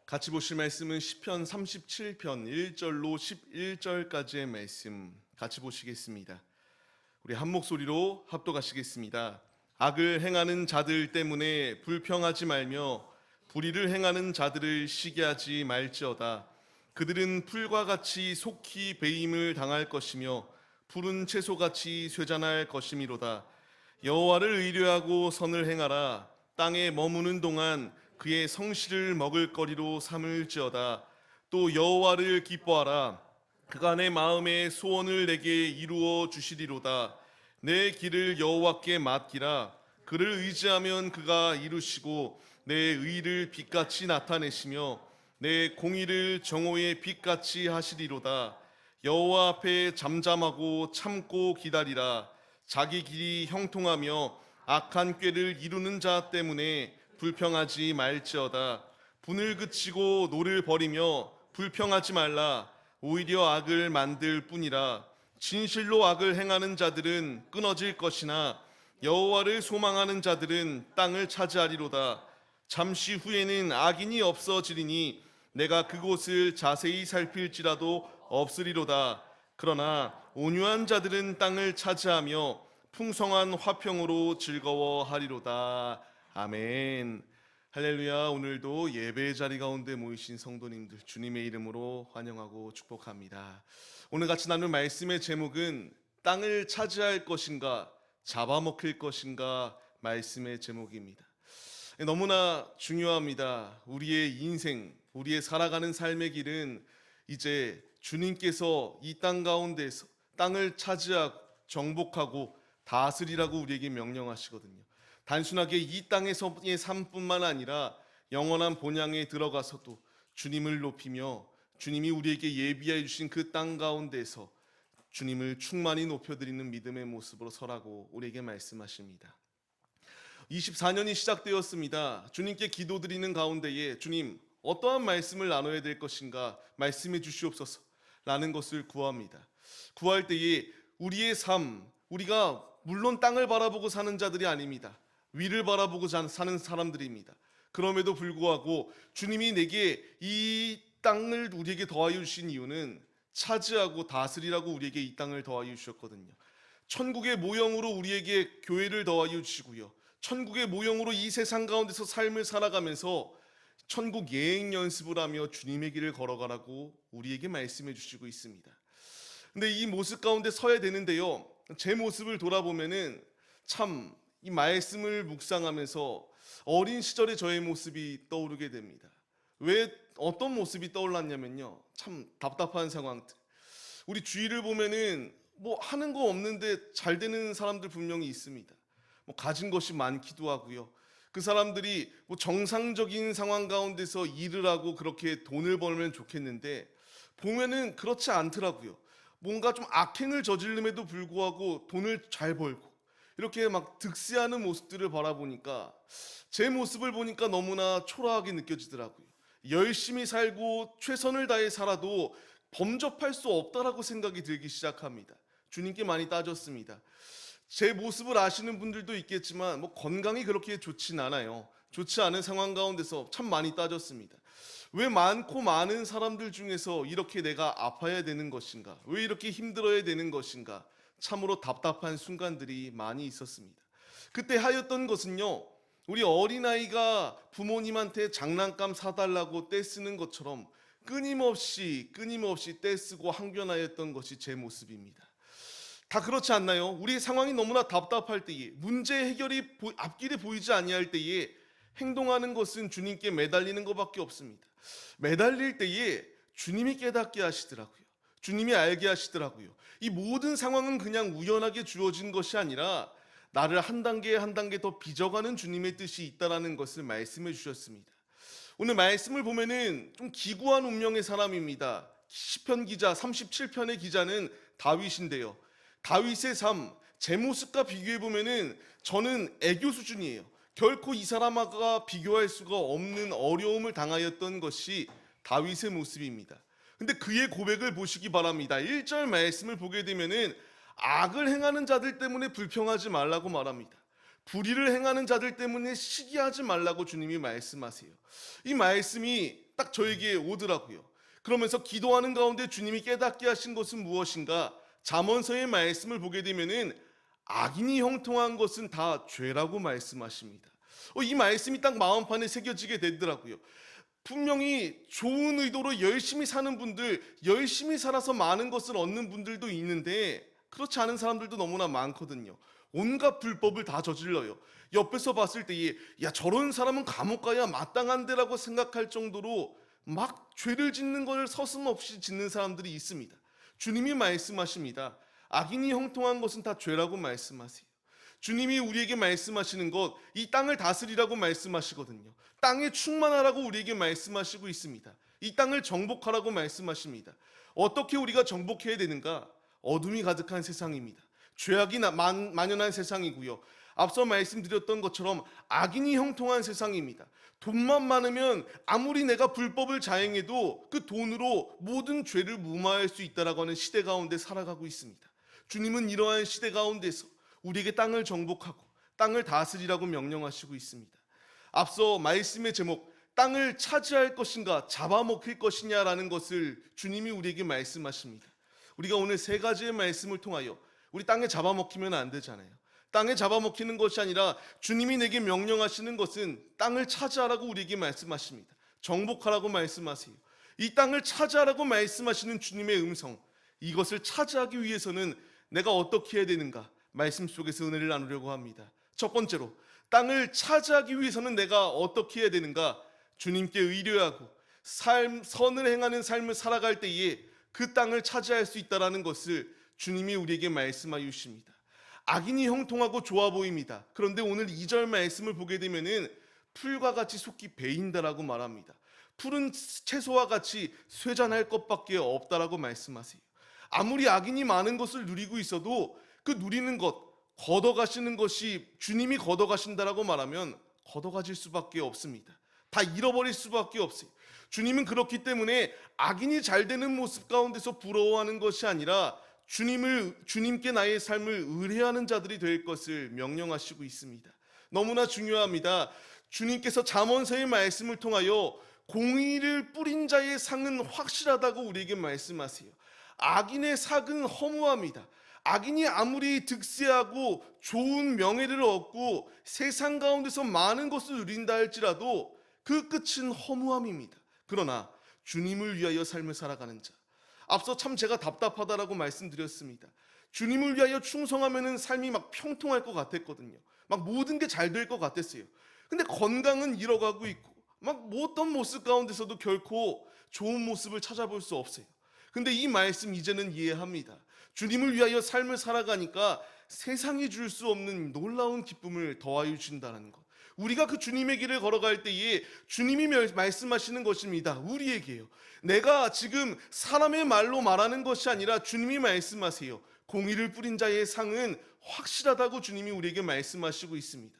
같이 보실 말씀은 시편 37편 1절로 11절까지의 말씀 같이 보시겠습니다. 우리 한 목소리로 합독하시겠습니다. 악을 행하는 자들 때문에 불평하지 말며 불의를 행하는 자들을 시기하지 말지어다. 그들은 풀과 같이 속히 배임을 당할 것이며 푸른 채소같이 쇠잔할 것이미로다. 여호와를 의뢰하고 선을 행하라. 땅에 머무는 동안 그의 성실을 먹을거리로 삼을지어다. 또 여호와를 기뻐하라. 그가 내 마음의 소원을 내게 이루어 주시리로다. 내 길을 여호와께 맡기라. 그를 의지하면 그가 이루시고 내 의를 빛같이 나타내시며 내 공의를 정오의 빛같이 하시리로다. 여호와 앞에 잠잠하고 참고 기다리라. 자기 길이 형통하며 악한 꾀를 이루는 자 때문에 불평하지 말지어다. 분을 그치고 노를 버리며 불평하지 말라. 오히려 악을 만들 뿐이라. 진실로 악을 행하는 자들은 끊어질 것이나 여호와를 소망하는 자들은 땅을 차지하리로다. 잠시 후에는 악인이 없어지리니 내가 그곳을 자세히 살필지라도 없으리로다. 그러나 온유한 자들은 땅을 차지하며 풍성한 화평으로 즐거워하리로다. 아멘. 할렐루야. 오늘도 예배의 자리 가운데 모이신 성도님들 주님의 이름으로 환영하고 축복합니다. 오늘 같이 나눌 말씀의 제목은 땅을 차지할 것인가 잡아먹힐 것인가 말씀의 제목입니다. 너무나 중요합니다. 우리의 인생, 우리의 살아가는 삶의 길은 이제 주님께서 이 땅 가운데서 땅을 차지하고 정복하고 다스리라고 우리에게 명령하시거든요. 단순하게 이 땅에서의 삶뿐만 아니라 영원한 본향에 들어가서도 주님을 높이며 주님이 우리에게 예비해 주신 그 땅 가운데서 주님을 충만히 높여드리는 믿음의 모습으로 서라고 우리에게 말씀하십니다. 24년이 시작되었습니다. 주님께 기도드리는 가운데에 주님 어떠한 말씀을 나눠야 될 것인가 말씀해 주시옵소서 라는 것을 구합니다. 구할 때에 우리의 삶, 우리가 물론 땅을 바라보고 사는 자들이 아닙니다. 위를 바라보고 사는 사람들입니다. 그럼에도 불구하고 주님이 내게 이 땅을 우리에게 더하여 주신 이유는 차지하고 다스리라고 우리에게 이 땅을 더하여 주셨거든요. 천국의 모형으로 우리에게 교회를 더하여 주시고요. 천국의 모형으로 이 세상 가운데서 삶을 살아가면서 천국 예행 연습을 하며 주님의 길을 걸어가라고 우리에게 말씀해 주시고 있습니다. 근데 이 모습 가운데 서야 되는데요. 제 모습을 돌아보면은 참 이 말씀을 묵상하면서 어린 시절의 저의 모습이 떠오르게 됩니다. 왜 어떤 모습이 떠올랐냐면요. 참 답답한 상황들. 우리 주위를 보면은 뭐 하는 거 없는데 잘 되는 사람들 분명히 있습니다. 뭐 가진 것이 많기도 하고요. 그 사람들이 뭐 정상적인 상황 가운데서 일을 하고 그렇게 돈을 벌면 좋겠는데 보면은 그렇지 않더라고요. 뭔가 좀 악행을 저지름에도 불구하고 돈을 잘 벌고 이렇게 막 득세하는 모습들을 바라보니까 제 모습을 보니까 너무나 초라하게 느껴지더라고요. 열심히 살고 최선을 다해 살아도 범접할 수 없다라고 생각이 들기 시작합니다. 주님께 많이 따졌습니다. 제 모습을 아시는 분들도 있겠지만 뭐 건강이 그렇게 좋진 않아요. 좋지 않은 상황 가운데서 참 많이 따졌습니다. 왜 많고 많은 사람들 중에서 이렇게 내가 아파야 되는 것인가? 왜 이렇게 힘들어야 되는 것인가? 참으로 답답한 순간들이 많이 있었습니다. 그때 하였던 것은요. 우리 어린아이가 부모님한테 장난감 사달라고 떼쓰는 것처럼 끊임없이 떼쓰고 항변하였던 것이 제 모습입니다. 다 그렇지 않나요? 우리 상황이 너무나 답답할 때에 문제 해결이 앞길이 보이지 아니할 때에 행동하는 것은 주님께 매달리는 것밖에 없습니다. 매달릴 때에 주님이 깨닫게 하시더라고요. 주님이 알게 하시더라고요. 이 모든 상황은 그냥 우연하게 주어진 것이 아니라 나를 한 단계 한 단계 더 빚어가는 주님의 뜻이 있다라는 것을 말씀해 주셨습니다. 오늘 말씀을 보면은 좀 기구한 운명의 사람입니다. 시편 기자 37편의 기자는 다윗인데요. 다윗의 삶, 제 모습과 비교해 보면은 저는 애교 수준이에요. 결코 이 사람과 비교할 수가 없는 어려움을 당하였던 것이 다윗의 모습입니다. 근데 그의 고백을 보시기 바랍니다. 1절 말씀을 보게 되면은 악을 행하는 자들 때문에 불평하지 말라고 말합니다. 불의를 행하는 자들 때문에 시기하지 말라고 주님이 말씀하세요. 이 말씀이 딱 저에게 오더라고요. 그러면서 기도하는 가운데 주님이 깨닫게 하신 것은 무엇인가? 잠언서의 말씀을 보게 되면은 악인이 형통한 것은 다 죄라고 말씀하십니다. 이 말씀이 딱 마음판에 새겨지게 되더라고요. 분명히 좋은 의도로 열심히 사는 분들, 열심히 살아서 많은 것을 얻는 분들도 있는데 그렇지 않은 사람들도 너무나 많거든요. 온갖 불법을 다 저질러요. 옆에서 봤을 때에 야 저런 사람은 감옥 가야 마땅한데라고 생각할 정도로 막 죄를 짓는 걸 서슴없이 짓는 사람들이 있습니다. 주님이 말씀하십니다. 악인이 형통한 것은 다 죄라고 말씀하세요. 주님이 우리에게 말씀하시는 것, 이 땅을 다스리라고 말씀하시거든요. 땅에 충만하라고 우리에게 말씀하시고 있습니다. 이 땅을 정복하라고 말씀하십니다. 어떻게 우리가 정복해야 되는가? 어둠이 가득한 세상입니다. 죄악이 만연한 세상이고요. 앞서 말씀드렸던 것처럼 악인이 형통한 세상입니다. 돈만 많으면 아무리 내가 불법을 자행해도 그 돈으로 모든 죄를 무마할 수 있다라고 하는 시대 가운데 살아가고 있습니다. 주님은 이러한 시대 가운데서 우리에게 땅을 정복하고 땅을 다스리라고 명령하시고 있습니다. 앞서 말씀의 제목 땅을 차지할 것인가 잡아먹힐 것이냐라는 것을 주님이 우리에게 말씀하십니다. 우리가 오늘 세 가지의 말씀을 통하여 우리 땅에 잡아먹히면 안 되잖아요. 땅에 잡아먹히는 것이 아니라 주님이 내게 명령하시는 것은 땅을 차지하라고 우리에게 말씀하십니다. 정복하라고 말씀하세요. 이 땅을 차지하라고 말씀하시는 주님의 음성, 이것을 차지하기 위해서는 내가 어떻게 해야 되는가? 말씀 속에서 은혜를 나누려고 합니다. 첫 번째로 땅을 차지하기 위해서는 내가 어떻게 해야 되는가? 주님께 의뢰하고 선을 행하는 삶을 살아갈 때에 그 땅을 차지할 수 있다는 것을 주님이 우리에게 말씀하여 주십니다. 악인이 형통하고 좋아 보입니다. 그런데 오늘 2절 말씀을 보게 되면은 풀과 같이 속히 베인다라고 말합니다. 풀은 채소와 같이 쇠잔할 것밖에 없다라고 말씀하세요. 아무리 악인이 많은 것을 누리고 있어도 그 누리는 것, 걷어가시는 것이 주님이 걷어가신다라고 말하면 걷어가질 수밖에 없습니다. 다 잃어버릴 수밖에 없어요. 주님은 그렇기 때문에 악인이 잘 되는 모습 가운데서 부러워하는 것이 아니라 주님께 나의 삶을 의뢰하는 자들이 될 것을 명령하시고 있습니다. 너무나 중요합니다. 주님께서 잠언서의 말씀을 통하여 공의를 뿌린 자의 상은 확실하다고 우리에게 말씀하세요. 악인의 삭은 허무합니다. 악인이 아무리 득세하고 좋은 명예를 얻고 세상 가운데서 많은 것을 누린다 할지라도 그 끝은 허무함입니다. 그러나 주님을 위하여 삶을 살아가는 자, 앞서 참 제가 답답하다라고 말씀드렸습니다. 주님을 위하여 충성하면은 삶이 막 평통할 것 같았거든요. 막 모든 게 잘 될 것 같았어요. 근데 건강은 잃어가고 있고 막 어떤 모습 가운데서도 결코 좋은 모습을 찾아볼 수 없어요. 근데 이 말씀 이제는 이해합니다. 주님을 위하여 삶을 살아가니까 세상이 줄 수 없는 놀라운 기쁨을 더하여 주신다는 것. 우리가 그 주님의 길을 걸어갈 때에 주님이 말씀하시는 것입니다. 우리에게요. 내가 지금 사람의 말로 말하는 것이 아니라 주님이 말씀하세요. 공의를 뿌린 자의 상은 확실하다고 주님이 우리에게 말씀하시고 있습니다.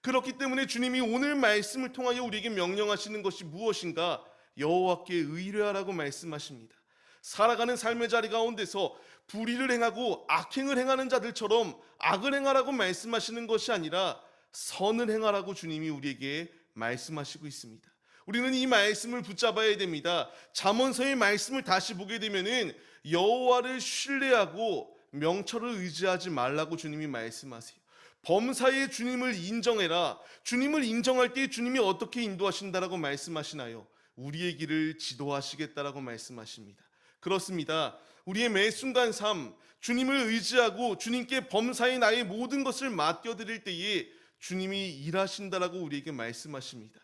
그렇기 때문에 주님이 오늘 말씀을 통하여 우리에게 명령하시는 것이 무엇인가? 여호와께 의뢰하라고 말씀하십니다. 살아가는 삶의 자리 가운데서 불의를 행하고 악행을 행하는 자들처럼 악을 행하라고 말씀하시는 것이 아니라 선을 행하라고 주님이 우리에게 말씀하시고 있습니다. 우리는 이 말씀을 붙잡아야 됩니다. 잠언서의 말씀을 다시 보게 되면은 여호와를 신뢰하고 명철을 의지하지 말라고 주님이 말씀하세요. 범사에 주님을 인정해라. 주님을 인정할 때 주님이 어떻게 인도하신다라고 말씀하시나요? 우리의 길을 지도하시겠다라고 말씀하십니다. 그렇습니다. 우리의 매 순간 삶, 주님을 의지하고 주님께 범사에 나의 모든 것을 맡겨드릴 때에 주님이 일하신다라고 우리에게 말씀하십니다.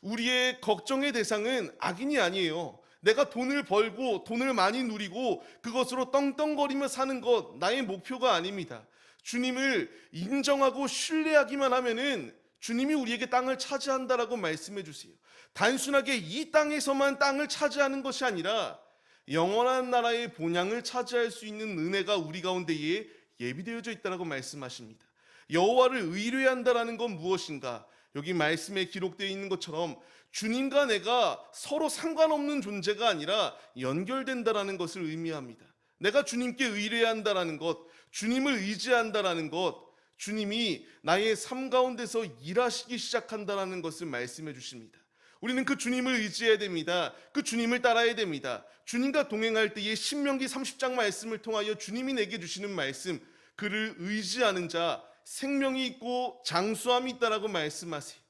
우리의 걱정의 대상은 악인이 아니에요. 내가 돈을 벌고 돈을 많이 누리고 그것으로 떵떵거리며 사는 것 나의 목표가 아닙니다. 주님을 인정하고 신뢰하기만 하면은 주님이 우리에게 땅을 차지한다라고 말씀해 주세요. 단순하게 이 땅에서만 땅을 차지하는 것이 아니라 영원한 나라의 본향을 차지할 수 있는 은혜가 우리 가운데에 예비되어져 있다라고 말씀하십니다. 여호와를 의뢰한다라는 건 무엇인가? 여기 말씀에 기록되어 있는 것처럼 주님과 내가 서로 상관없는 존재가 아니라 연결된다라는 것을 의미합니다. 내가 주님께 의뢰한다라는 것, 주님을 의지한다라는 것, 주님이 나의 삶 가운데서 일하시기 시작한다라는 것을 말씀해 주십니다. 우리는 그 주님을 의지해야 됩니다. 그 주님을 따라야 됩니다. 주님과 동행할 때에 신명기 30장 말씀을 통하여 주님이 내게 주시는 말씀, 그를 의지하는 자 생명이 있고 장수함이 있다라고 말씀하세요.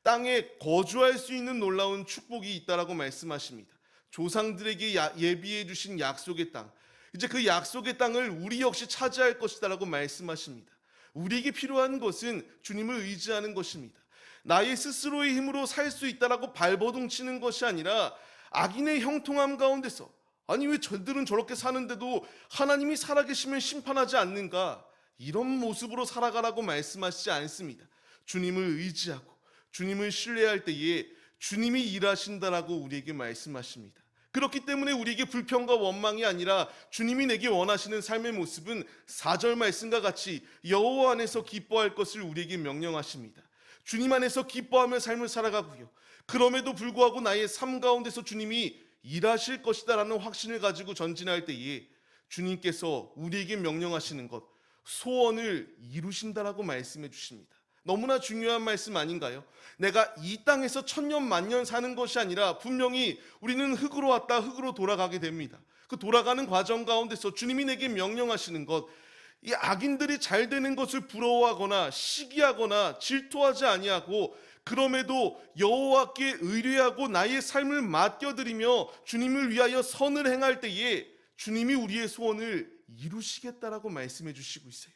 땅에 거주할 수 있는 놀라운 축복이 있다라고 말씀하십니다. 조상들에게 예비해 주신 약속의 땅, 이제 그 약속의 땅을 우리 역시 차지할 것이다라고 말씀하십니다. 우리에게 필요한 것은 주님을 의지하는 것입니다. 나의 스스로의 힘으로 살 수 있다라고 발버둥 치는 것이 아니라 악인의 형통함 가운데서, 아니 왜 저들은 저렇게 사는데도 하나님이 살아계시면 심판하지 않는가, 이런 모습으로 살아가라고 말씀하시지 않습니다. 주님을 의지하고 주님을 신뢰할 때에 주님이 일하신다라고 우리에게 말씀하십니다. 그렇기 때문에 우리에게 불평과 원망이 아니라 주님이 내게 원하시는 삶의 모습은 4절 말씀과 같이 여호와 안에서 기뻐할 것을 우리에게 명령하십니다. 주님 안에서 기뻐하며 삶을 살아가고요, 그럼에도 불구하고 나의 삶 가운데서 주님이 일하실 것이다라는 확신을 가지고 전진할 때에 주님께서 우리에게 명령하시는 것, 소원을 이루신다라고 말씀해 주십니다. 너무나 중요한 말씀 아닌가요? 내가 이 땅에서 천년 만년 사는 것이 아니라 분명히 우리는 흙으로 왔다 흙으로 돌아가게 됩니다. 그 돌아가는 과정 가운데서 주님이 내게 명령하시는 것, 이 악인들이 잘 되는 것을 부러워하거나 시기하거나 질투하지 아니하고, 그럼에도 여호와께 의뢰하고 나의 삶을 맡겨드리며 주님을 위하여 선을 행할 때에 주님이 우리의 소원을 이루시겠다라고 말씀해 주시고 있어요.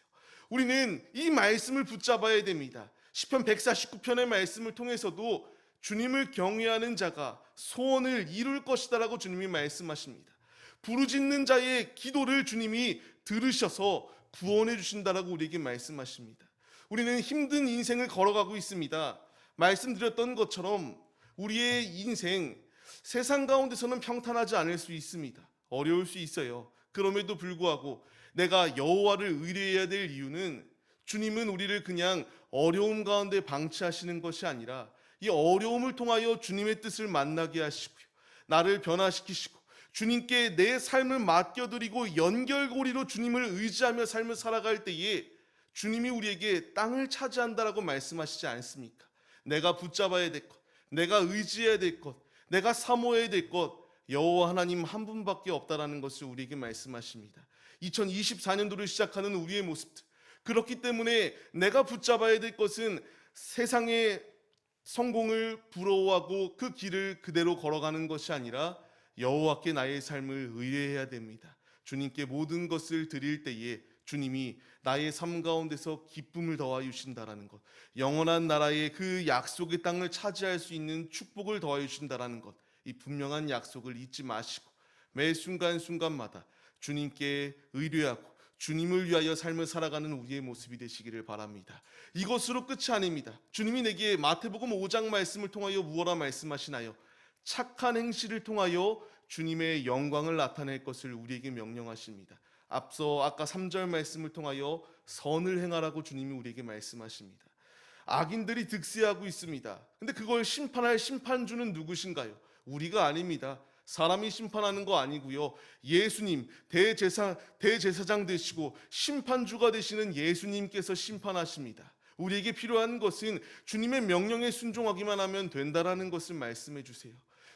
우리는 이 말씀을 붙잡아야 됩니다. 시편 149편의 말씀을 통해서도 주님을 경외하는 자가 소원을 이룰 것이다라고 주님이 말씀하십니다. 부르짖는 자의 기도를 주님이 들으셔서 구원해 주신다라고 우리에게 말씀하십니다. 우리는 힘든 인생을 걸어가고 있습니다. 말씀드렸던 것처럼 우리의 인생, 세상 가운데서는 평탄하지 않을 수 있습니다. 어려울 수 있어요. 그럼에도 불구하고 내가 여호와를 의뢰해야 될 이유는, 주님은 우리를 그냥 어려움 가운데 방치하시는 것이 아니라 이 어려움을 통하여 주님의 뜻을 만나게 하시고요, 나를 변화시키시고 주님께 내 삶을 맡겨드리고 연결고리로 주님을 의지하며 삶을 살아갈 때에 주님이 우리에게 땅을 차지한다라고 말씀하시지 않습니까? 내가 붙잡아야 될 것, 내가 의지해야 될 것, 내가 사모해야 될 것, 여호와 하나님 한 분밖에 없다라는 것을 우리에게 말씀하십니다. 2024년도를 시작하는 우리의 모습들, 그렇기 때문에 내가 붙잡아야 될 것은 세상의 성공을 부러워하고 그 길을 그대로 걸어가는 것이 아니라 여호와께 나의 삶을 의뢰해야 됩니다. 주님께 모든 것을 드릴 때에 주님이 나의 삶 가운데서 기쁨을 더하여 주신다라는 것, 영원한 나라의 그 약속의 땅을 차지할 수 있는 축복을 더하여 주신다라는 것, 이 분명한 약속을 잊지 마시고 매 순간순간마다 주님께 의뢰하고 주님을 위하여 삶을 살아가는 우리의 모습이 되시기를 바랍니다. 이것으로 끝이 아닙니다. 주님이 내게 마태복음 5장 말씀을 통하여 무엇라 말씀하시나요? 착한 행실을 통하여 주님의 영광을 나타낼 것을 우리에게 명령하십니다. 앞서 아까 3절 말씀을 통하여 선을 행하라고 주님이 우리에게 말씀하십니다. 악인들이 득세하고 있습니다. 근데 그걸 심판할 심판주는 누구신가요? 우리가 아닙니다. 사람이 심판하는 거 아니고요, 예수님, 대제사장 되시고 심판주가 되시는 예수님께서 심판하십니다. 우리에게 필요한 것은 주님의 명령에 순종하기만 하면 된다라는 것을 말씀해 주세요.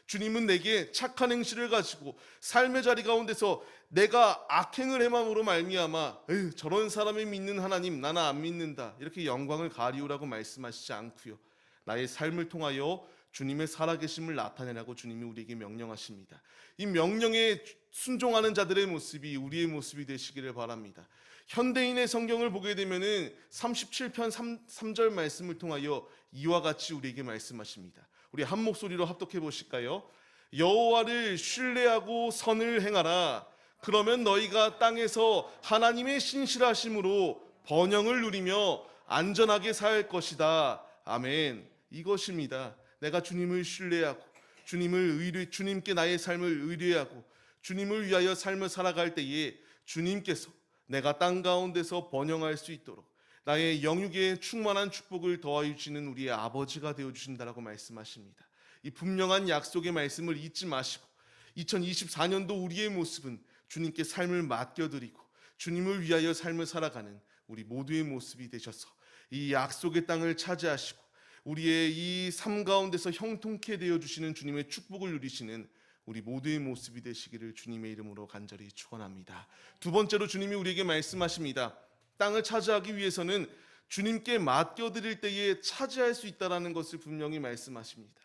주님은 내게 착한 행실을 가지고 삶의 자리 가운데서 내가 악행을 행함으로 말미암아 저런 사람이 믿는 하나님 나는 안 믿는다, 이렇게 영광을 가리우라고 말씀하시지 않고요, 나의 삶을 통하여 주님의 살아계심을 나타내라고 주님이 우리에게 명령하십니다. 이 명령에 순종하는 자들의 모습이 우리의 모습이 되시기를 바랍니다. 현대인의 성경을 보게 되면은 37편 3절 말씀을 통하여 이와 같이 우리에게 말씀하십니다. 우리 한 목소리로 합독해 보실까요? 여호와를 신뢰하고 선을 행하라. 그러면 너희가 땅에서 하나님의 신실하심으로 번영을 누리며 안전하게 살 것이다. 아멘. 이것입니다. 내가 주님을 신뢰하고 주님께 나의 삶을 의뢰하고 주님을 위하여 삶을 살아갈 때에 주님께서 내가 땅 가운데서 번영할 수 있도록 나의 영육에 충만한 축복을 더하여 주시는 우리의 아버지가 되어 주신다라고 말씀하십니다. 이 분명한 약속의 말씀을 잊지 마시고 2024년도 우리의 모습은 주님께 삶을 맡겨드리고 주님을 위하여 삶을 살아가는 우리 모두의 모습이 되셔서 이 약속의 땅을 차지하시고 우리의 이 삶 가운데서 형통케 되어 주시는 주님의 축복을 누리시는 우리 모두의 모습이 되시기를 주님의 이름으로 간절히 축원합니다. 두 번째로 주님이 우리에게 말씀하십니다. 땅을 차지하기 위해서는 주님께 맡겨드릴 때에 차지할 수 있다는 것을 분명히 말씀하십니다.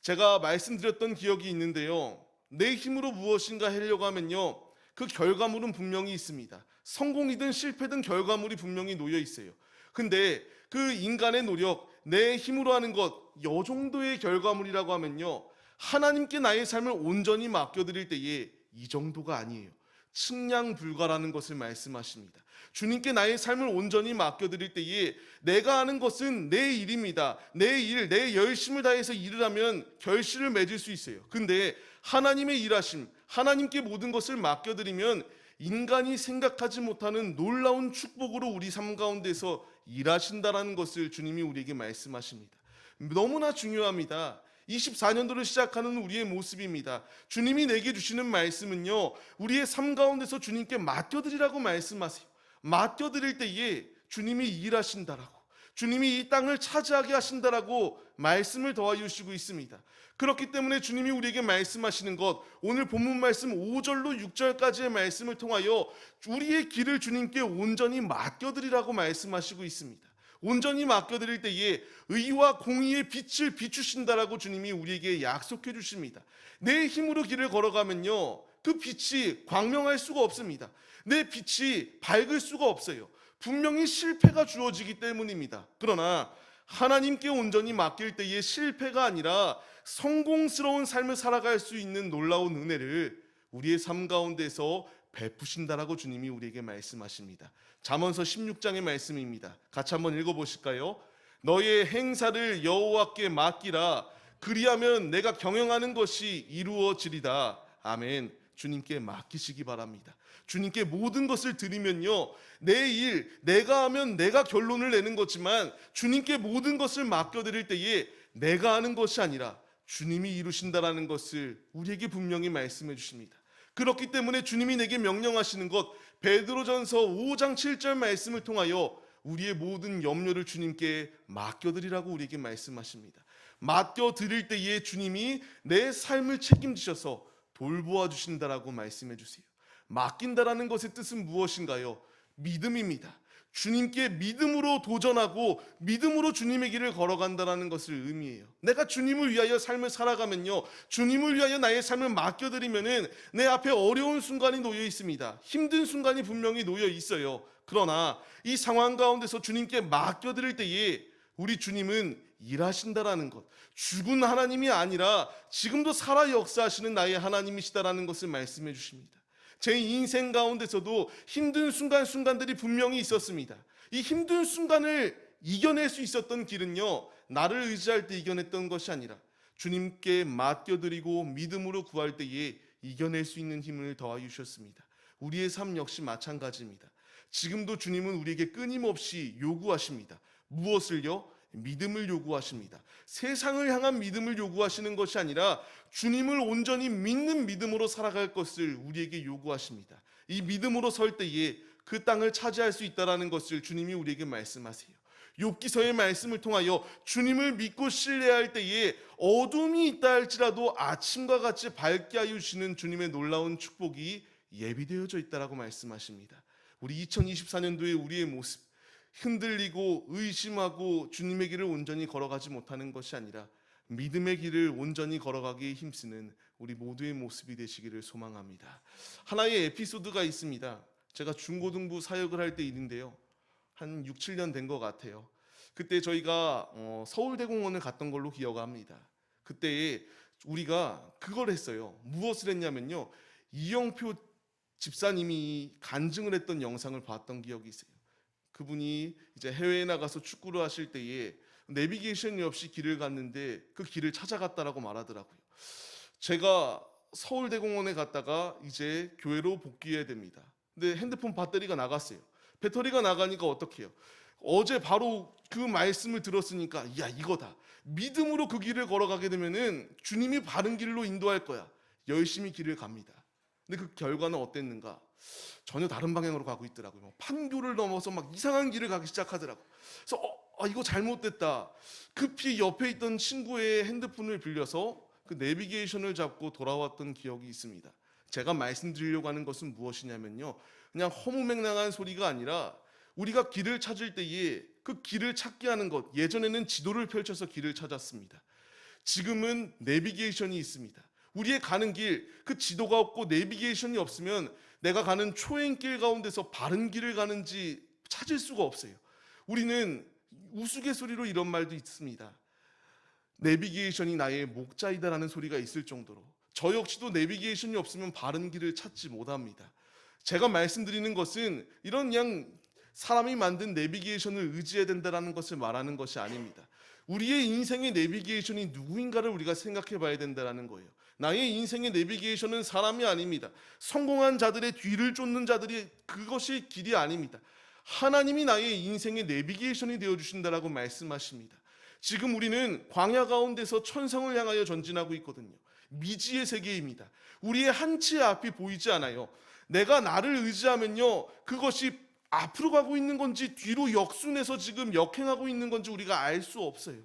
제가 말씀드렸던 기억이 있는데요, 내 힘으로 무엇인가 하려고 하면요, 그 결과물은 분명히 있습니다. 성공이든 실패든 결과물이 분명히 놓여 있어요. 근데 그 인간의 노력, 내 힘으로 하는 것, 이 정도의 결과물이라고 하면요, 하나님께 나의 삶을 온전히 맡겨드릴 때에 이 정도가 아니에요. 측량 불가라는 것을 말씀하십니다. 주님께 나의 삶을 온전히 맡겨드릴 때에 내가 하는 것은 내 일입니다. 내 일, 내 열심을 다해서 일을 하면 결실을 맺을 수 있어요. 근데 하나님의 일하심, 하나님께 모든 것을 맡겨드리면 인간이 생각하지 못하는 놀라운 축복으로 우리 삶 가운데서 일하신다라는 것을 주님이 우리에게 말씀하십니다. 너무나 중요합니다. 24년도를 시작하는 우리의 모습입니다. 주님이 내게 주시는 말씀은요, 우리의 삶 가운데서 주님께 맡겨드리라고 말씀하세요. 맡겨드릴 때에 주님이 일하신다라고, 주님이 이 땅을 차지하게 하신다라고 말씀을 더하여 주시고 있습니다. 그렇기 때문에 주님이 우리에게 말씀하시는 것, 오늘 본문 말씀 5절로 6절까지의 말씀을 통하여 우리의 길을 주님께 온전히 맡겨드리라고 말씀하시고 있습니다. 온전히 맡겨드릴 때에 의와 공의의 빛을 비추신다라고 주님이 우리에게 약속해 주십니다. 내 힘으로 길을 걸어가면요, 그 빛이 광명할 수가 없습니다. 내 빛이 밝을 수가 없어요. 분명히 실패가 주어지기 때문입니다. 그러나 하나님께 온전히 맡길 때의 실패가 아니라 성공스러운 삶을 살아갈 수 있는 놀라운 은혜를 우리의 삶 가운데서 베푸신다라고 주님이 우리에게 말씀하십니다. 잠언서 16장의 말씀입니다. 같이 한번 읽어보실까요? 너의 행사를 여호와께 맡기라. 그리하면 내가 경영하는 것이 이루어지리다. 아멘. 주님께 맡기시기 바랍니다. 주님께 모든 것을 드리면요, 내 일, 내가 하면 내가 결론을 내는 거지만 주님께 모든 것을 맡겨드릴 때에 내가 하는 것이 아니라 주님이 이루신다라는 것을 우리에게 분명히 말씀해 주십니다. 그렇기 때문에 주님이 내게 명령하시는 것, 베드로전서 5장 7절 말씀을 통하여 우리의 모든 염려를 주님께 맡겨드리라고 우리에게 말씀하십니다. 맡겨드릴 때에 주님이 내 삶을 책임지셔서 돌보아 주신다라고 말씀해 주세요. 맡긴다라는 것의 뜻은 무엇인가요? 믿음입니다. 주님께 믿음으로 도전하고 믿음으로 주님의 길을 걸어간다라는 것을 의미해요. 내가 주님을 위하여 삶을 살아가면요, 주님을 위하여 나의 삶을 맡겨드리면은 내 앞에 어려운 순간이 놓여 있습니다. 힘든 순간이 분명히 놓여 있어요. 그러나 이 상황 가운데서 주님께 맡겨드릴 때에 우리 주님은 일하신다라는 것, 죽은 하나님이 아니라 지금도 살아 역사하시는 나의 하나님이시다라는 것을 말씀해 주십니다. 제 인생 가운데서도 힘든 순간들이 분명히 있었습니다. 이 힘든 순간을 이겨낼 수 있었던 길은요, 나를 의지할 때 이겨냈던 것이 아니라 주님께 맡겨드리고 믿음으로 구할 때에 이겨낼 수 있는 힘을 더하여 주셨습니다. 우리의 삶 역시 마찬가지입니다. 지금도 주님은 우리에게 끊임없이 요구하십니다. 무엇을요? 믿음을 요구하십니다. 세상을 향한 믿음을 요구하시는 것이 아니라 주님을 온전히 믿는 믿음으로 살아갈 것을 우리에게 요구하십니다. 이 믿음으로 설 때에 그 땅을 차지할 수 있다는 것을 주님이 우리에게 말씀하세요. 욥기서의 말씀을 통하여 주님을 믿고 신뢰할 때에 어둠이 있다 할지라도 아침과 같이 밝게 하여 주시는 주님의 놀라운 축복이 예비되어져 있다라고 말씀하십니다. 우리 2024년도에 우리의 모습, 흔들리고 의심하고 주님의 길을 온전히 걸어가지 못하는 것이 아니라 믿음의 길을 온전히 걸어가기에 힘쓰는 우리 모두의 모습이 되시기를 소망합니다. 하나의 에피소드가 있습니다. 제가 중고등부 사역을 할 때 일인데요, 한 6, 7년 된 것 같아요. 그때 저희가 서울대공원을 갔던 걸로 기억합니다. 그때 우리가 그걸 했어요. 무엇을 했냐면요, 이영표 집사님이 간증을 했던 영상을 봤던 기억이 있어요. 그분이 이제 해외에 나가서 축구를 하실 때에 내비게이션이 없이 길을 갔는데 그 길을 찾아갔다라고 말하더라고요. 제가 서울대공원에 갔다가 이제 교회로 복귀해야 됩니다. 근데 핸드폰 배터리가 나갔어요. 배터리가 나가니까 어떡해요? 어제 바로 그 말씀을 들었으니까 야, 이거다. 믿음으로 그 길을 걸어가게 되면은 주님이 바른 길로 인도할 거야. 열심히 길을 갑니다. 근데 그 결과는 어땠는가? 전혀 다른 방향으로 가고 있더라고요. 판교를 넘어서 막 이상한 길을 가기 시작하더라고요. 그래서 이거 잘못됐다. 급히 옆에 있던 친구의 핸드폰을 빌려서 그 내비게이션을 잡고 돌아왔던 기억이 있습니다. 제가 말씀드리려고 하는 것은 무엇이냐면요, 그냥 허무맹랑한 소리가 아니라 우리가 길을 찾을 때에 그 길을 찾게 하는 것, 예전에는 지도를 펼쳐서 길을 찾았습니다. 지금은 내비게이션이 있습니다. 우리의 가는 길, 그 지도가 없고 내비게이션이 없으면 내가 가는 초행길 가운데서 바른 길을 가는지 찾을 수가 없어요. 우리는 우스갯소리로 이런 말도 있습니다. 내비게이션이 나의 목자이다라는 소리가 있을 정도로 저 역시도 내비게이션이 없으면 바른 길을 찾지 못합니다. 제가 말씀드리는 것은 이런 그냥 사람이 만든 내비게이션을 의지해야 된다는 것을 말하는 것이 아닙니다. 우리의 인생의 내비게이션이 누구인가를 우리가 생각해 봐야 된다는 거예요. 나의 인생의 내비게이션은 사람이 아닙니다. 성공한 자들의 뒤를 쫓는 자들이 그것이 길이 아닙니다. 하나님이 나의 인생의 내비게이션이 되어주신다라고 말씀하십니다. 지금 우리는 광야 가운데서 천성을 향하여 전진하고 있거든요. 미지의 세계입니다. 우리의 한치의 앞이 보이지 않아요. 내가 나를 의지하면요, 그것이 앞으로 가고 있는 건지 뒤로 역순해서 지금 역행하고 있는 건지 우리가 알 수 없어요.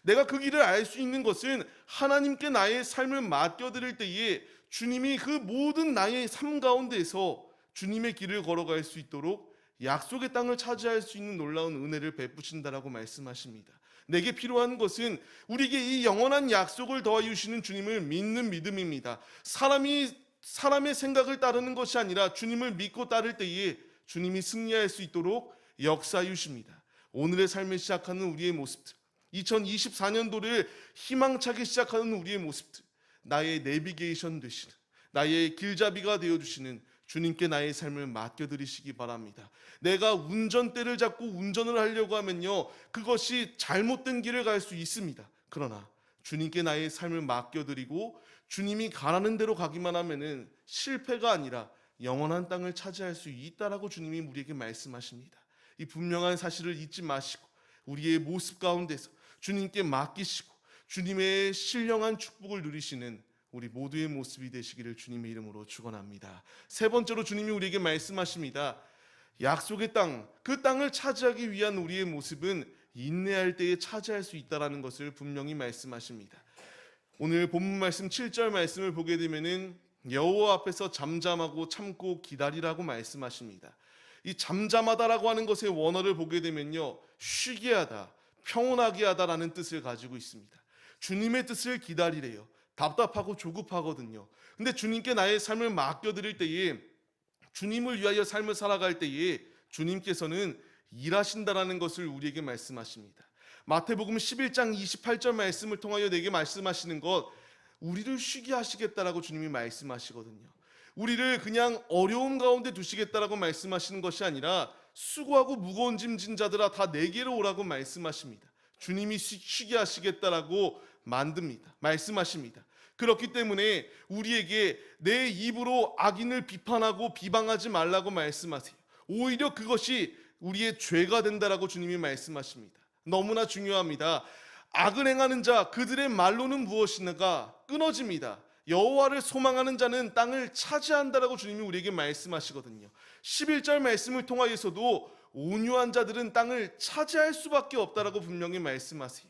내가 그 길을 알 수 있는 것은 하나님께 나의 삶을 맡겨드릴 때에 주님이 그 모든 나의 삶 가운데에서 주님의 길을 걸어갈 수 있도록 약속의 땅을 차지할 수 있는 놀라운 은혜를 베푸신다라고 말씀하십니다. 내게 필요한 것은 우리에게 이 영원한 약속을 더하여 주시는 주님을 믿는 믿음입니다. 사람의 생각을 따르는 것이 아니라 주님을 믿고 따를 때에 주님이 승리할 수 있도록 역사해 주십니다. 오늘의 삶을 시작하는 우리의 모습들, 2024년도를 희망차게 시작하는 우리의 모습들, 나의 내비게이션 되시는, 나의 길잡이가 되어주시는 주님께 나의 삶을 맡겨드리시기 바랍니다. 내가 운전대를 잡고 운전을 하려고 하면요, 그것이 잘못된 길을 갈 수 있습니다. 그러나 주님께 나의 삶을 맡겨드리고 주님이 가라는 대로 가기만 하면은 실패가 아니라 영원한 땅을 차지할 수 있다라고 주님이 우리에게 말씀하십니다. 이 분명한 사실을 잊지 마시고 우리의 모습 가운데서 주님께 맡기시고 주님의 신령한 축복을 누리시는 우리 모두의 모습이 되시기를 주님의 이름으로 축원합니다. 세 번째로 주님이 우리에게 말씀하십니다. 약속의 땅, 그 땅을 차지하기 위한 우리의 모습은 인내할 때에 차지할 수 있다는 것을 분명히 말씀하십니다. 오늘 본문 말씀 7절 말씀을 보게 되면은 여호와 앞에서 잠잠하고 참고 기다리라고 말씀하십니다. 이 잠잠하다라고 하는 것의 원어를 보게 되면요, 쉬게 하다, 평온하게 하다라는 뜻을 가지고 있습니다. 주님의 뜻을 기다리래요. 답답하고 조급하거든요. 근데 주님께 나의 삶을 맡겨드릴 때에, 주님을 위하여 삶을 살아갈 때에 주님께서는 일하신다라는 것을 우리에게 말씀하십니다. 마태복음 11장 28절 말씀을 통하여 내게 말씀하시는 것, 우리를 쉬게 하시겠다라고 주님이 말씀하시거든요. 우리를 그냥 어려움 가운데 두시겠다라고 말씀하시는 것이 아니라 수고하고 무거운 짐진 자들아 다 내게로 오라고 말씀하십니다. 주님이 쉬게 하시겠다라고 말씀하십니다. 그렇기 때문에 우리에게 내 입으로 악인을 비판하고 비방하지 말라고 말씀하세요. 오히려 그것이 우리의 죄가 된다라고 주님이 말씀하십니다. 너무나 중요합니다. 악을 행하는 자, 그들의 말로는 무엇인가? 끊어집니다. 여호와를 소망하는 자는 땅을 차지한다라고 주님이 우리에게 말씀하시거든요. 11절 말씀을 통하여서도 온유한 자들은 땅을 차지할 수밖에 없다라고 분명히 말씀하세요.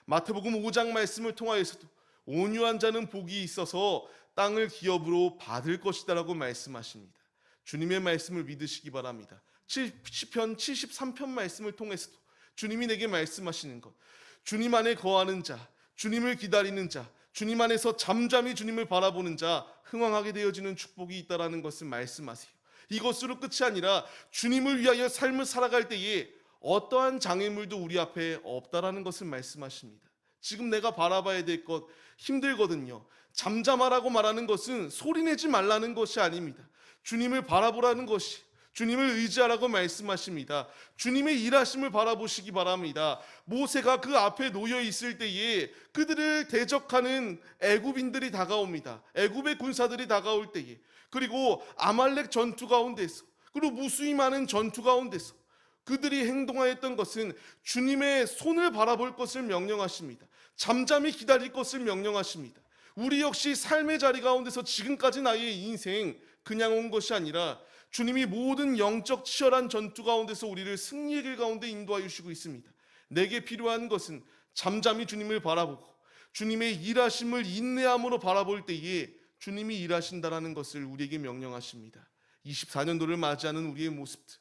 마태복음 5장 말씀을 통하여서도 온유한 자는 복이 있어서 땅을 기업으로 받을 것이다라고 말씀하십니다. 주님의 말씀을 믿으시기 바랍니다. 시편 73편 말씀을 통해서도 주님이 내게 말씀하시는 것, 주님 안에 거하는 자, 주님을 기다리는 자, 주님 안에서 잠잠히 주님을 바라보는 자, 흥왕하게 되어지는 축복이 있다라는 것을 말씀하세요. 이것으로 끝이 아니라 주님을 위하여 삶을 살아갈 때에 어떠한 장애물도 우리 앞에 없다라는 것을 말씀하십니다. 지금 내가 바라봐야 될 것 힘들거든요. 잠잠하라고 말하는 것은 소리내지 말라는 것이 아닙니다. 주님을 바라보라는 것이, 주님을 의지하라고 말씀하십니다. 주님의 일하심을 바라보시기 바랍니다. 모세가 그 앞에 놓여 있을 때에 그들을 대적하는 애굽인들이 다가옵니다. 애굽의 군사들이 다가올 때에, 그리고 아말렉 전투 가운데서, 그리고 무수히 많은 전투 가운데서 그들이 행동하였던 것은 주님의 손을 바라볼 것을 명령하십니다. 잠잠히 기다릴 것을 명령하십니다. 우리 역시 삶의 자리 가운데서 지금까지 나의 인생 그냥 온 것이 아니라 주님이 모든 영적 치열한 전투 가운데서 우리를 승리의 길 가운데 인도하여 주시고 있습니다. 내게 필요한 것은 잠잠히 주님을 바라보고 주님의 일하심을 인내함으로 바라볼 때에 주님이 일하신다라는 것을 우리에게 명령하십니다. 24년도를 맞이하는 우리의 모습들,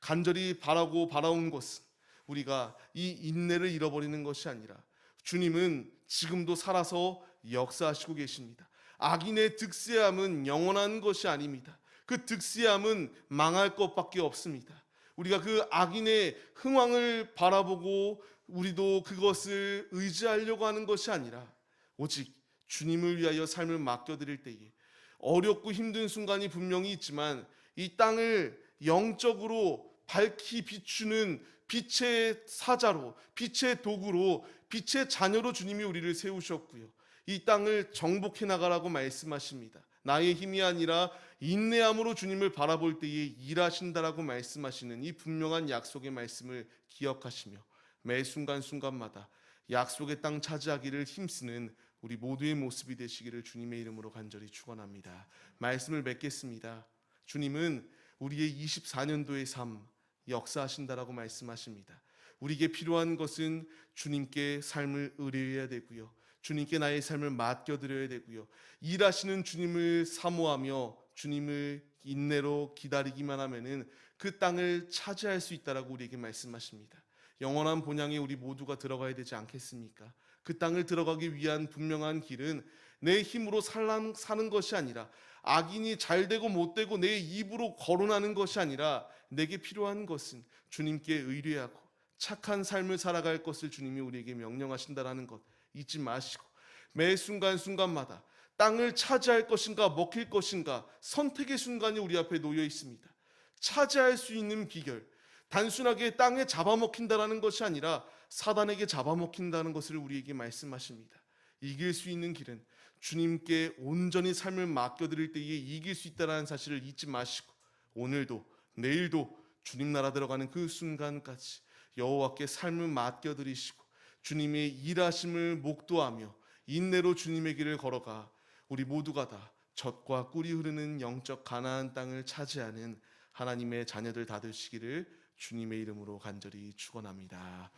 간절히 바라고 바라온 것은 우리가 이 인내를 잃어버리는 것이 아니라 주님은 지금도 살아서 역사하시고 계십니다. 악인의 득세함은 영원한 것이 아닙니다. 그 득세함은 망할 것밖에 없습니다. 우리가 그 악인의 흥왕을 바라보고 우리도 그것을 의지하려고 하는 것이 아니라 오직 주님을 위하여 삶을 맡겨드릴 때에 어렵고 힘든 순간이 분명히 있지만 이 땅을 영적으로 밝히 비추는 빛의 사자로, 빛의 도구로, 빛의 자녀로 주님이 우리를 세우셨고요. 이 땅을 정복해 나가라고 말씀하십니다. 나의 힘이 아니라 인내함으로 주님을 바라볼 때에 일하신다라고 말씀하시는 이 분명한 약속의 말씀을 기억하시며 매 순간순간마다 약속의 땅 차지하기를 힘쓰는 우리 모두의 모습이 되시기를 주님의 이름으로 간절히 축원합니다. 말씀을 맺겠습니다. 주님은 우리의 24년도의 삶 역사하신다라고 말씀하십니다. 우리에게 필요한 것은 주님께 삶을 의뢰해야 되고요. 주님께 나의 삶을 맡겨드려야 되고요. 일하시는 주님을 사모하며 주님을 인내로 기다리기만 하면은 그 땅을 차지할 수 있다라고 우리에게 말씀하십니다. 영원한 본향에 우리 모두가 들어가야 되지 않겠습니까? 그 땅을 들어가기 위한 분명한 길은 내 힘으로 사는 것이 아니라 악인이 잘되고 못되고 내 입으로 거론하는 것이 아니라 내게 필요한 것은 주님께 의뢰하고 착한 삶을 살아갈 것을 주님이 우리에게 명령하신다라는 것 잊지 마시고 매 순간순간마다 땅을 차지할 것인가 먹힐 것인가 선택의 순간이 우리 앞에 놓여 있습니다. 차지할 수 있는 비결, 단순하게 땅에 잡아먹힌다라는 것이 아니라 사단에게 잡아먹힌다는 것을 우리에게 말씀하십니다. 이길 수 있는 길은 주님께 온전히 삶을 맡겨드릴 때에 이길 수 있다는 사실을 잊지 마시고 오늘도 내일도 주님 나라 들어가는 그 순간까지 여호와께 삶을 맡겨드리시고 주님의 일하심을 목도하며 인내로 주님의 길을 걸어가 우리 모두가 다 젖과 꿀이 흐르는 영적 가나안 땅을 차지하는 하나님의 자녀들 다 되시기를 주님의 이름으로 간절히 축원합니다.